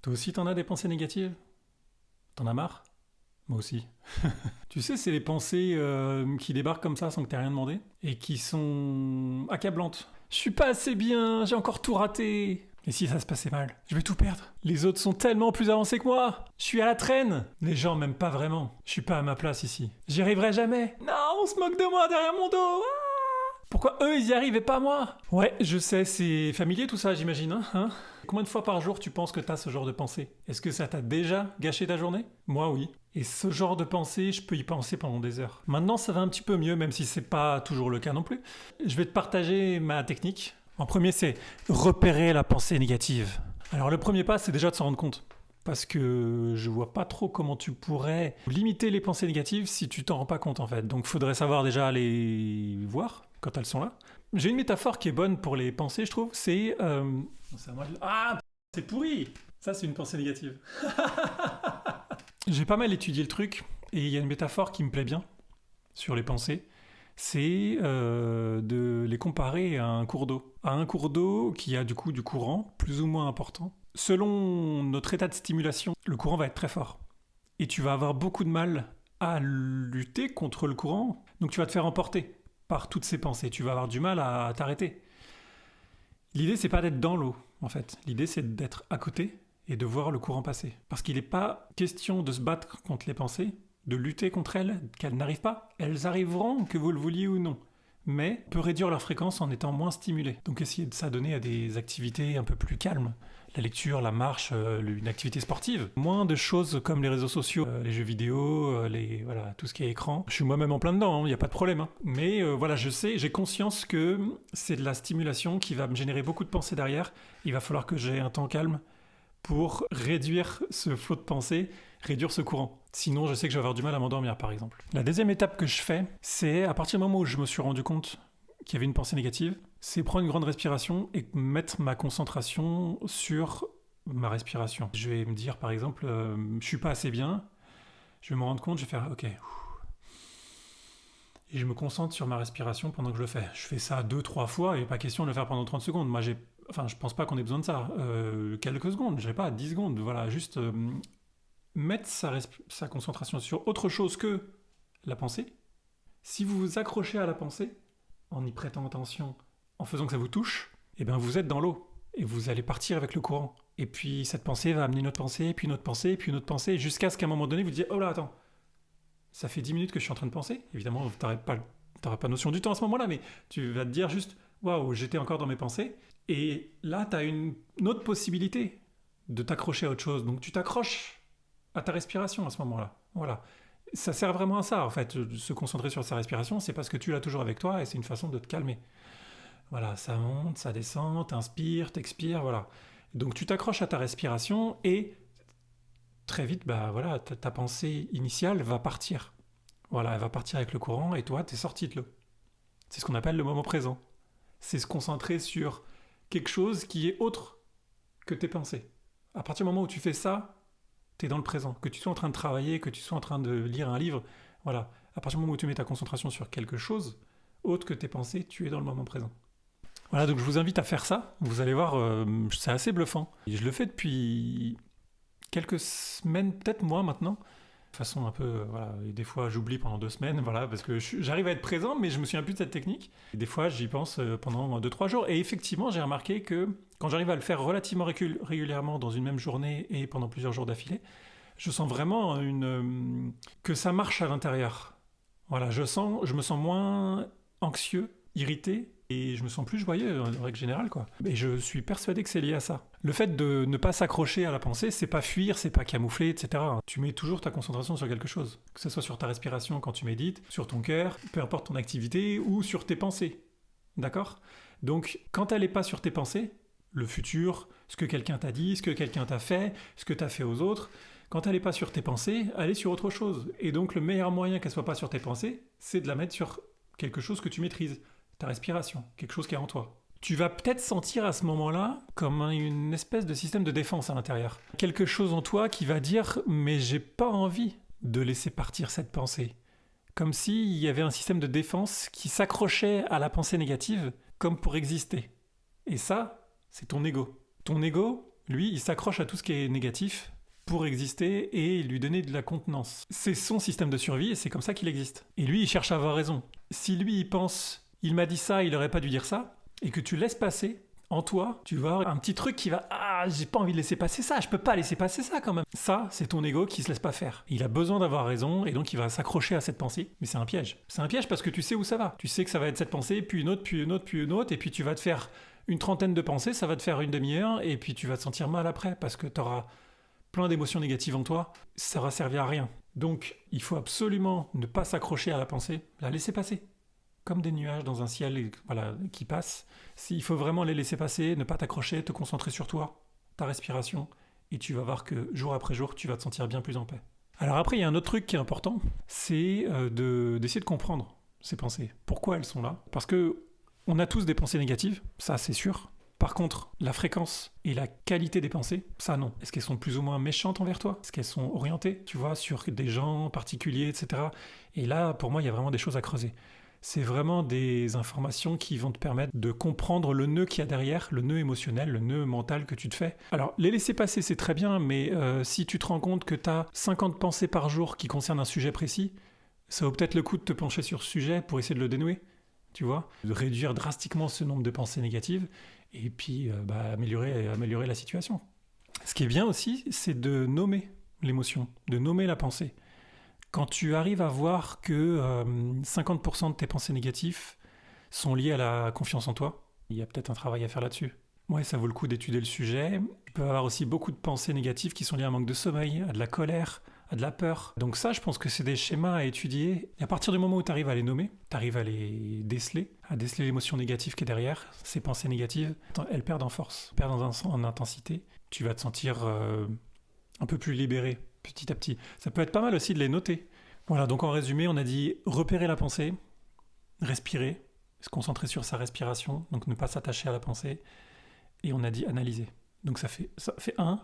Toi aussi t'en as des pensées négatives? T'en as marre? Moi aussi. Tu sais, c'est les pensées qui débarquent comme ça sans que t'aies rien demandé et qui sont accablantes. Je suis pas assez bien, j'ai encore tout raté. Et si ça se passait mal? Je vais tout perdre. Les autres sont tellement plus avancés que moi. Je suis à la traîne. Les gens m'aiment pas vraiment. Je suis pas à ma place ici. J'y arriverai jamais. Non, on se moque de moi derrière mon dos. Pourquoi eux ils y arrivent et pas moi? Ouais, je sais, c'est familier tout ça, j'imagine, hein. Combien de fois par jour tu penses que t'as ce genre de pensée? Est-ce que ça t'a déjà gâché ta journée? Moi, oui. Et ce genre de pensée, je peux y penser pendant des heures. Maintenant, ça va un petit peu mieux, même si c'est pas toujours le cas non plus. Je vais te partager ma technique. En premier, c'est repérer la pensée négative. Alors, le premier pas, c'est déjà de s'en rendre compte. Parce que je vois pas trop comment tu pourrais limiter les pensées négatives si tu t'en rends pas compte en fait. Donc faudrait savoir déjà les voir quand elles sont là. J'ai une métaphore qui est bonne pour les pensées, je trouve. C'est à moi de... Ah, c'est pourri. Ça, c'est une pensée négative. J'ai pas mal étudié le truc et il y a une métaphore qui me plaît bien sur les pensées. C'est de les comparer à un cours d'eau. À un cours d'eau qui a du coup du courant plus ou moins important. Selon notre état de stimulation, le courant va être très fort. Et tu vas avoir beaucoup de mal à lutter contre le courant. Donc tu vas te faire emporter par toutes ces pensées. Tu vas avoir du mal à t'arrêter. L'idée, c'est pas d'être dans l'eau, en fait. L'idée, c'est d'être à côté et de voir le courant passer. Parce qu'il n'est pas question de se battre contre les pensées, de lutter contre elles, qu'elles n'arrivent pas. Elles arriveront, que vous le vouliez ou non. Mais on peut réduire leur fréquence en étant moins stimulé. Donc essayez de s'adonner à des activités un peu plus calmes. La lecture, la marche, une activité sportive. Moins de choses comme les réseaux sociaux, les jeux vidéo, voilà, tout ce qui est écran. Je suis moi-même en plein dedans, il n'y a pas de problème. Mais voilà, je sais, j'ai conscience que c'est de la stimulation qui va me générer beaucoup de pensées derrière. Il va falloir que j'ai un temps calme pour réduire ce flot de pensée, réduire ce courant. Sinon, je sais que je vais avoir du mal à m'endormir, par exemple. La deuxième étape que je fais, c'est à partir du moment où je me suis rendu compte qu'il y avait une pensée négative, c'est prendre une grande respiration et mettre ma concentration sur ma respiration. Je vais me dire, par exemple, je suis pas assez bien, je vais me rendre compte, je vais faire, ok. Et je me concentre sur ma respiration pendant que je le fais. Je fais ça 2, 3 fois et pas question de le faire pendant 30 secondes. Moi, je pense pas qu'on ait besoin de ça. Quelques secondes, je sais pas, 10 secondes. Voilà, juste mettre sa concentration sur autre chose que la pensée. Si vous vous accrochez à la pensée, en y prêtant attention, en faisant que ça vous touche, eh bien vous êtes dans l'eau et vous allez partir avec le courant. Et puis cette pensée va amener une autre pensée, puis une autre pensée, puis une autre pensée, jusqu'à ce qu'à un moment donné vous disiez oh là attends, ça fait 10 minutes que je suis en train de penser. Évidemment, t'auras pas notion du temps à ce moment-là, mais tu vas te dire juste waouh, j'étais encore dans mes pensées. Et là, tu as une autre possibilité de t'accrocher à autre chose. Donc tu t'accroches à ta respiration à ce moment-là. Voilà. Ça sert vraiment à ça, en fait. Se concentrer sur sa respiration, c'est parce que tu l'as toujours avec toi et c'est une façon de te calmer. Voilà, ça monte, ça descend, t'inspires, t'expires, voilà. Donc tu t'accroches à ta respiration et très vite, bah voilà, ta pensée initiale va partir. Voilà, elle va partir avec le courant et toi, t'es sorti de l'eau. C'est ce qu'on appelle le moment présent. C'est se concentrer sur quelque chose qui est autre que tes pensées. À partir du moment où tu fais ça, t'es dans le présent. Que tu sois en train de travailler, que tu sois en train de lire un livre, voilà. À partir du moment où tu mets ta concentration sur quelque chose autre que tes pensées, tu es dans le moment présent. Voilà, donc je vous invite à faire ça. Vous allez voir, c'est assez bluffant. Et je le fais depuis quelques semaines, peut-être mois maintenant. De façon un peu, voilà, et des fois j'oublie pendant 2 semaines, voilà, parce que j'arrive à être présent, mais je me souviens plus de cette technique. Et des fois j'y pense pendant 2, 3 jours. Et effectivement, j'ai remarqué que quand j'arrive à le faire relativement régulièrement dans une même journée et pendant plusieurs jours d'affilée, je sens vraiment que ça marche à l'intérieur. Voilà, je me sens moins anxieux, irrité, et je me sens plus joyeux en règle générale, quoi. Et je suis persuadé que c'est lié à ça. Le fait de ne pas s'accrocher à la pensée, c'est pas fuir, c'est pas camoufler, etc. Tu mets toujours ta concentration sur quelque chose. Que ce soit sur ta respiration quand tu médites, sur ton cœur, peu importe ton activité, ou sur tes pensées. D'accord? Donc, quand elle n'est pas sur tes pensées, le futur, ce que quelqu'un t'a dit, ce que quelqu'un t'a fait, ce que t'as fait aux autres, quand elle n'est pas sur tes pensées, elle est sur autre chose. Et donc, le meilleur moyen qu'elle soit pas sur tes pensées, c'est de la mettre sur quelque chose que tu maîtrises. Ta respiration, quelque chose qui est en toi. Tu vas peut-être sentir à ce moment-là comme une espèce de système de défense à l'intérieur. Quelque chose en toi qui va dire mais j'ai pas envie de laisser partir cette pensée. Comme s'il y avait un système de défense qui s'accrochait à la pensée négative comme pour exister. Et ça, c'est ton ego. Ton ego, Lui, il s'accroche à tout ce qui est négatif pour exister et lui donner de la contenance. C'est son système de survie et c'est comme ça qu'il existe. Et lui, il cherche à avoir raison. Si lui, il pense, il m'a dit ça, il aurait pas dû dire ça, et que tu laisses passer, en toi, tu vas avoir un petit truc qui va « Ah, j'ai pas envie de laisser passer ça, je peux pas laisser passer ça quand même ». Ça, c'est ton ego qui se laisse pas faire. Il a besoin d'avoir raison et donc il va s'accrocher à cette pensée. Mais c'est un piège. C'est un piège parce que tu sais où ça va. Tu sais que ça va être cette pensée, puis une autre, puis une autre, puis une autre, et puis tu vas te faire une trentaine de pensées, ça va te faire une demi-heure, et puis tu vas te sentir mal après parce que tu auras plein d'émotions négatives en toi. Ça va servir à rien. Donc, il faut absolument ne pas s'accrocher à la pensée, la laisser passer. Comme des nuages dans un ciel qui passent. Il faut vraiment les laisser passer, ne pas t'accrocher, te concentrer sur toi, ta respiration, et tu vas voir que jour après jour, tu vas te sentir bien plus en paix. Alors après, il y a un autre truc qui est important, c'est d'essayer de comprendre ces pensées. Pourquoi elles sont là? Parce que on a tous des pensées négatives, ça c'est sûr. Par contre, la fréquence et la qualité des pensées, ça non. Est-ce qu'elles sont plus ou moins méchantes envers toi? Est-ce qu'elles sont orientées, tu vois, sur des gens particuliers, etc. Et là, pour moi, il y a vraiment des choses à creuser. C'est vraiment des informations qui vont te permettre de comprendre le nœud qu'il y a derrière, le nœud émotionnel, le nœud mental que tu te fais. Alors, les laisser passer, c'est très bien, mais si tu te rends compte que tu as 50 pensées par jour qui concernent un sujet précis, ça vaut peut-être le coup de te pencher sur ce sujet pour essayer de le dénouer, tu vois, de réduire drastiquement ce nombre de pensées négatives et puis améliorer la situation. Ce qui est bien aussi, c'est de nommer l'émotion, de nommer la pensée. Quand tu arrives à voir que 50% de tes pensées négatives sont liées à la confiance en toi, il y a peut-être un travail à faire là-dessus. Ouais, ça vaut le coup d'étudier le sujet. Tu peux avoir aussi beaucoup de pensées négatives qui sont liées à un manque de sommeil, à de la colère, à de la peur. Donc ça, je pense que c'est des schémas à étudier. Et à partir du moment où tu arrives à les nommer, tu arrives à les déceler, à déceler l'émotion négative qui est derrière, ces pensées négatives, elles perdent en force, perdent en intensité. Tu vas te sentir un peu plus libéré petit à petit. Ça peut être pas mal aussi de les noter. Voilà, donc en résumé, on a dit repérer la pensée, respirer, se concentrer sur sa respiration, donc ne pas s'attacher à la pensée, et on a dit analyser. Donc ça fait un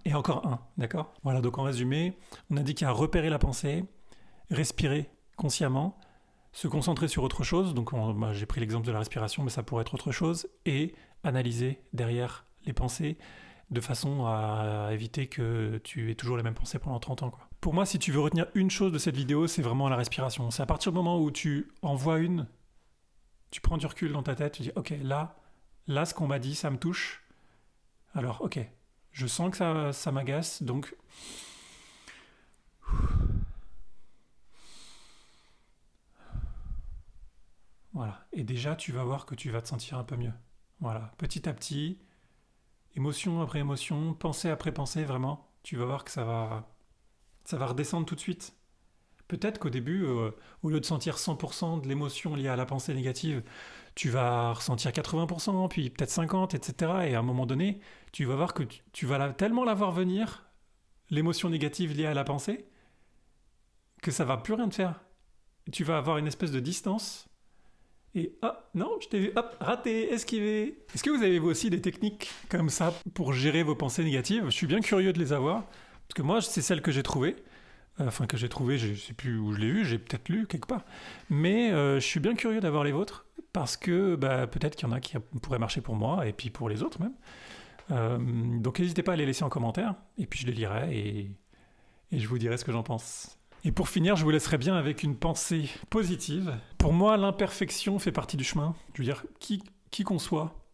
et encore un, d'accord? Voilà, donc en résumé, on a dit qu'il y a repérer la pensée, respirer consciemment, se concentrer sur autre chose, donc j'ai pris l'exemple de la respiration, mais ça pourrait être autre chose, et analyser derrière les pensées, de façon à éviter que tu aies toujours les mêmes pensées pendant 30 ans, quoi. Pour moi, si tu veux retenir une chose de cette vidéo, c'est vraiment la respiration. C'est à partir du moment où tu en vois une, tu prends du recul dans ta tête, tu dis ok, là ce qu'on m'a dit, ça me touche. Alors ok, je sens que ça m'agace, donc voilà. Et déjà, tu vas voir que tu vas te sentir un peu mieux. Voilà, petit à petit, émotion après émotion, pensée après pensée, vraiment, tu vas voir que ça va redescendre tout de suite. Peut-être qu'au début, au lieu de sentir 100% de l'émotion liée à la pensée négative, tu vas ressentir 80%, puis peut-être 50%, etc. Et à un moment donné, tu vas voir que tu vas tellement la voir venir, l'émotion négative liée à la pensée, que ça va plus rien te faire. Tu vas avoir une espèce de distance. Et non, je t'ai vu, raté, esquivé. Est-ce que vous avez vous aussi des techniques comme ça pour gérer vos pensées négatives? Je suis bien curieux de les avoir, parce que moi, c'est celle que j'ai trouvée. Que j'ai trouvé, je ne sais plus où je l'ai vu, j'ai peut-être lu quelque part. Mais je suis bien curieux d'avoir les vôtres, parce que peut-être qu'il y en a qui pourraient marcher pour moi, et puis pour les autres même. Donc n'hésitez pas à les laisser en commentaire, et puis je les lirai, et je vous dirai ce que j'en pense. Et pour finir, je vous laisserai bien avec une pensée positive. Pour moi, l'imperfection fait partie du chemin. Je veux dire, qui qu'on soit,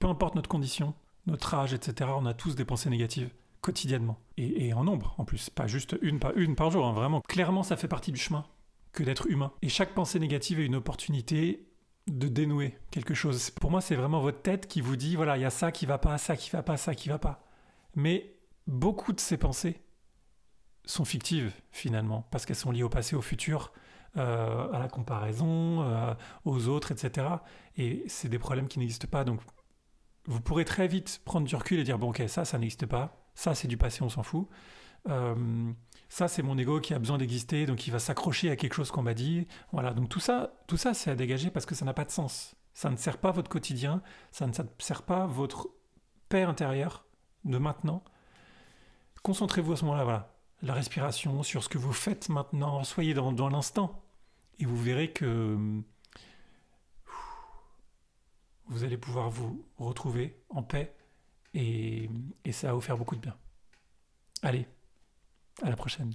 peu importe notre condition, notre âge, etc., on a tous des pensées négatives. Quotidiennement. Et en nombre, en plus. Pas juste une par jour, hein, vraiment. Clairement, ça fait partie du chemin que d'être humain. Et chaque pensée négative est une opportunité de dénouer quelque chose. Pour moi, c'est vraiment votre tête qui vous dit, voilà, il y a ça qui va pas, ça qui va pas, ça qui va pas. Mais beaucoup de ces pensées sont fictives, finalement, parce qu'elles sont liées au passé, au futur, à la comparaison, aux autres, etc. Et c'est des problèmes qui n'existent pas. Donc, vous pourrez très vite prendre du recul et dire, bon, ok, ça n'existe pas. Ça, c'est du passé, on s'en fout. Ça, c'est mon ego qui a besoin d'exister, donc il va s'accrocher à quelque chose qu'on m'a dit. Voilà, donc tout ça, c'est à dégager parce que ça n'a pas de sens. Ça ne sert pas votre quotidien, ça ne sert pas votre paix intérieure de maintenant. Concentrez-vous à ce moment-là, voilà. La respiration, sur ce que vous faites maintenant, soyez dans l'instant. Et vous verrez que vous allez pouvoir vous retrouver en paix et, et ça va vous faire beaucoup de bien. Allez, à la prochaine.